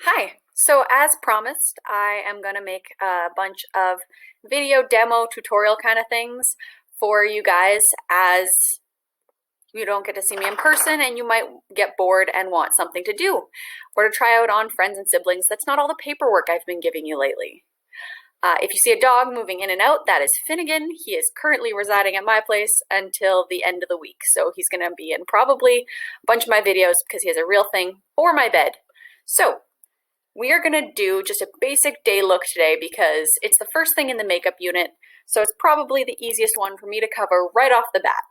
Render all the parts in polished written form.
Hi. So as promised, I am going to make a bunch of video demo tutorial kind of things for you guys as you don't get to see me in person and you might get bored and want something to do or to try out on friends and siblings. That's not all the paperwork I've been giving you lately. If you see a dog moving in and out, that is Finnegan. He is currently residing at my place until the end of the week. So he's going to be in probably a bunch of my videos because he has a real thing for my bed. So we are going to do just a basic day look today because it's the first thing in the makeup unit, so it's probably the easiest one for me to cover right off the bat.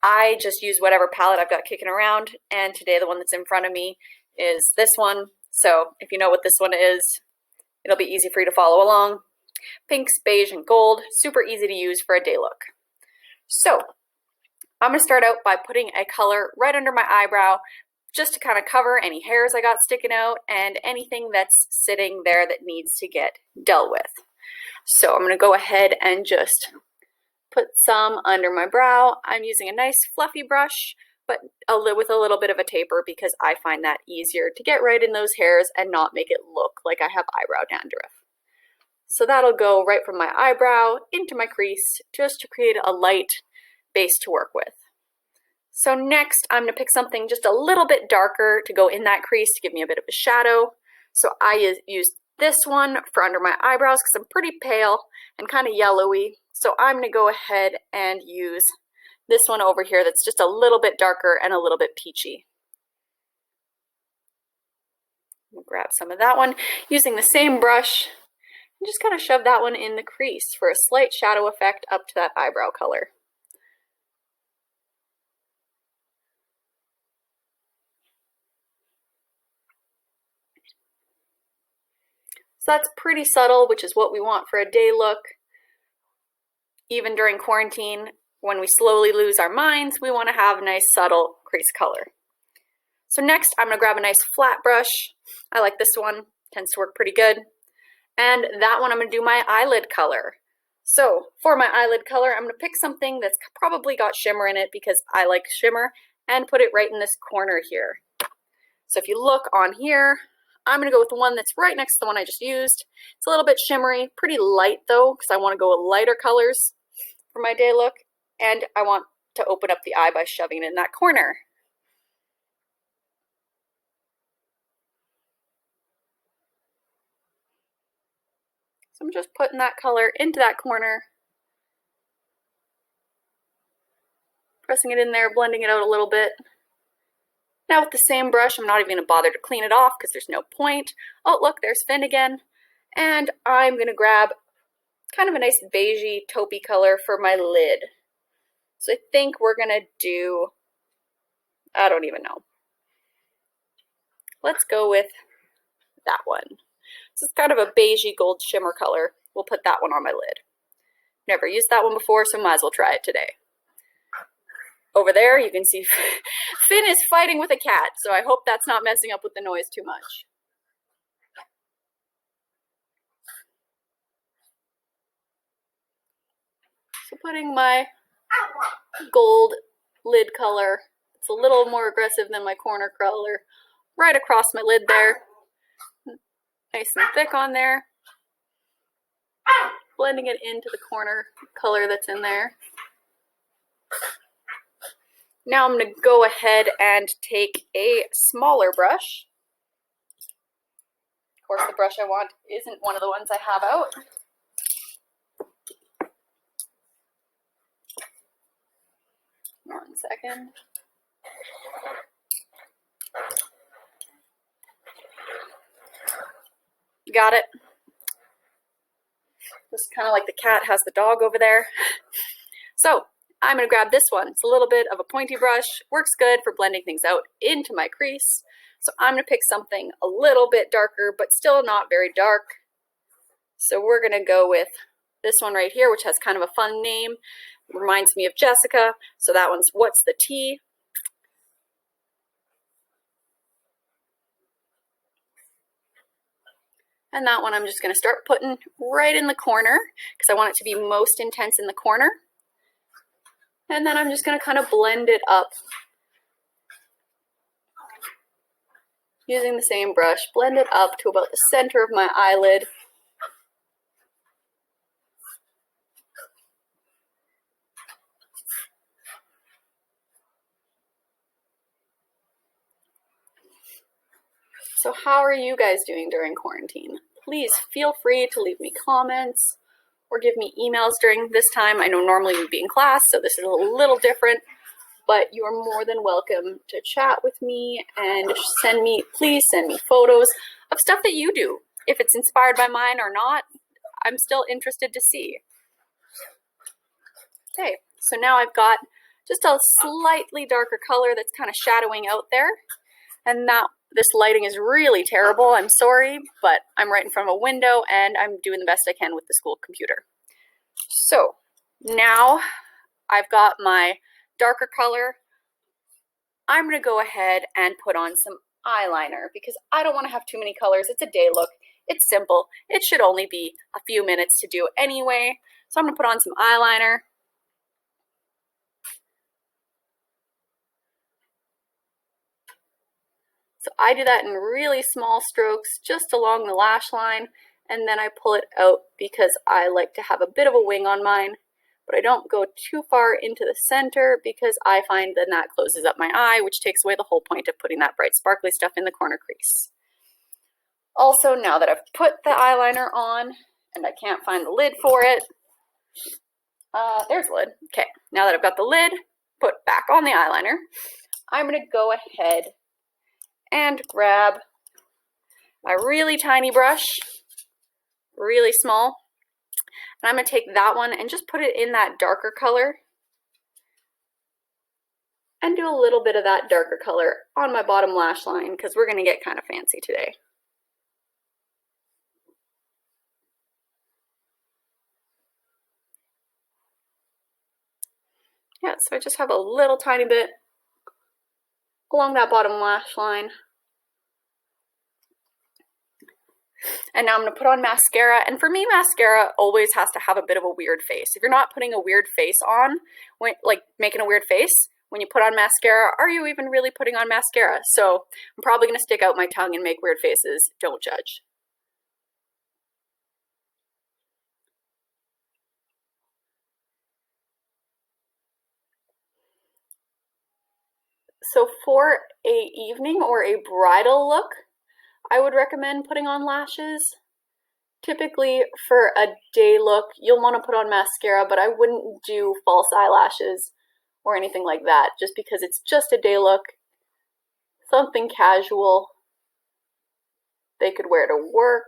I just use whatever palette I've got kicking around, and today the one that's in front of me is this one. So if you know what this one is, it'll be easy for you to follow along. Pinks, beige, and gold, super easy to use for a day look. So I'm going to start out by putting a color right under my eyebrow, just to kind of cover any hairs I got sticking out and anything that's sitting there that needs to get dealt with. So I'm going to go ahead and just put some under my brow. I'm using a nice fluffy brush, but with a little bit of a taper because I find that easier to get right in those hairs and not make it look like I have eyebrow dandruff. So that'll go right from my eyebrow into my crease just to create a light base to work with. So next, I'm going to pick something just a little bit darker to go in that crease to give me a bit of a shadow. So I use this one for under my eyebrows because I'm pretty pale and kind of yellowy. So I'm going to go ahead and use this one over here that's just a little bit darker and a little bit peachy. I'm going to grab some of that one using the same brush and just kind of shove that one in the crease for a slight shadow effect up to that eyebrow color. So that's pretty subtle, which is what we want for a day look. Even during quarantine, when we slowly lose our minds, we want to have a nice subtle crease color. So next, I'm going to grab a nice flat brush. I like this one, tends to work pretty good. And that one I'm going to do my eyelid color. So for my eyelid color, I'm going to pick something that's probably got shimmer in it because I like shimmer, and put it right in this corner here. So if you look on here, I'm going to go with the one that's right next to the one I just used. It's a little bit shimmery, pretty light though, because I want to go with lighter colors for my day look, and I want to open up the eye by shoving it in that corner. So I'm just putting that color into that corner, pressing it in there, blending it out a little bit. Now with the same brush, I'm not even going to bother to clean it off because there's no point. Oh, look, there's Finn again. And I'm going to grab kind of a nice beigey taupey color for my lid. So I think we're going to do, I don't even know. Let's go with that one. This is kind of a beigey gold shimmer color. We'll put that one on my lid. Never used that one before, so might as well try it today. Over there, you can see Finn is fighting with a cat, so I hope that's not messing up with the noise too much. So putting my gold lid color, it's a little more aggressive than my corner color, right across my lid there. Nice and thick on there. Blending it into the corner color that's in there. Now I'm going to go ahead and take a smaller brush. Of course, the brush I want isn't one of the ones I have out. One second. Got it. Just kind of like the cat has the dog over there. So I'm going to grab this one. It's a little bit of a pointy brush. Works good for blending things out into my crease. So I'm going to pick something a little bit darker, but still not very dark. So we're going to go with this one right here, which has kind of a fun name. Reminds me of Jessica. So that one's What's the Tea? And that one I'm just going to start putting right in the corner because I want it to be most intense in the corner. And then I'm just going to kind of blend it up Using the same brush, blend it up to about the center of my eyelid. So how are you guys doing during quarantine? Please feel free to leave me comments or give me emails during this time. I know normally we'd be in class, so this is a little different, but you are more than welcome to chat with me and please send me photos of stuff that you do. If it's inspired by mine or not, I'm still interested to see. Okay, so now I've got just a slightly darker color that's kind of shadowing out there. And this lighting is really terrible. I'm sorry, but I'm right in front of a window and I'm doing the best I can with the school computer. So now I've got my darker color. I'm gonna go ahead and put on some eyeliner because I don't wanna have too many colors. It's a day look, it's simple. It should only be a few minutes to do anyway. So I'm gonna put on some eyeliner. So I do that in really small strokes just along the lash line, and then I pull it out because I like to have a bit of a wing on mine, but I don't go too far into the center because I find then that closes up my eye, which takes away the whole point of putting that bright sparkly stuff in the corner crease. Also, now that I've put the eyeliner on and I can't find the lid for it, there's the lid. Okay, now that I've got the lid put back on the eyeliner, I'm gonna go ahead and grab my really tiny brush, really small, and I'm going to take that one and just put it in that darker color and do a little bit of that darker color on my bottom lash line because we're going to get kind of fancy today. Yeah, so I just have a little tiny bit along that bottom lash line. And now I'm going to put on mascara, and for me, mascara always has to have a bit of a weird face. If you're not putting a weird face on, like making a weird face, when you put on mascara, are you even really putting on mascara? So I'm probably going to stick out my tongue and make weird faces. Don't judge. So for a evening or a bridal look, I would recommend putting on lashes. Typically for a day look, you'll want to put on mascara, but I wouldn't do false eyelashes or anything like that, just because it's just a day look, something casual they could wear to work.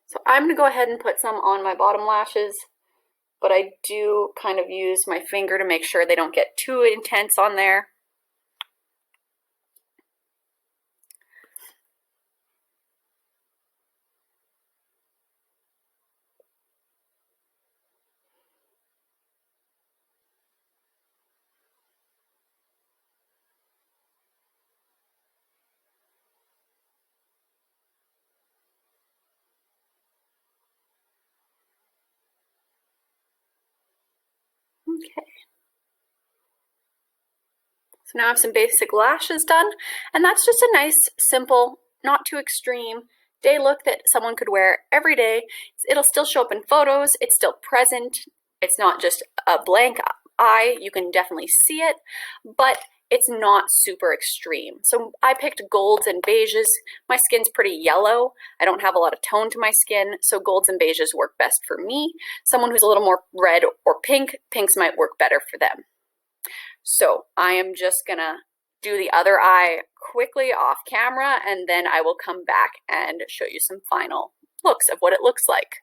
So I'm going to go ahead and put some on my bottom lashes, but I do kind of use my finger to make sure they don't get too intense on there. Okay. So now I have some basic lashes done, and that's just a nice, simple, not too extreme day look that someone could wear every day. It'll still show up in photos, it's still present, it's not just a blank eye, you can definitely see it, but it's not super extreme. So I picked golds and beiges. My skin's pretty yellow. I don't have a lot of tone to my skin, so golds and beiges work best for me. Someone who's a little more red or pink, pinks might work better for them. So I am just gonna do the other eye quickly off camera, and then I will come back and show you some final looks of what it looks like.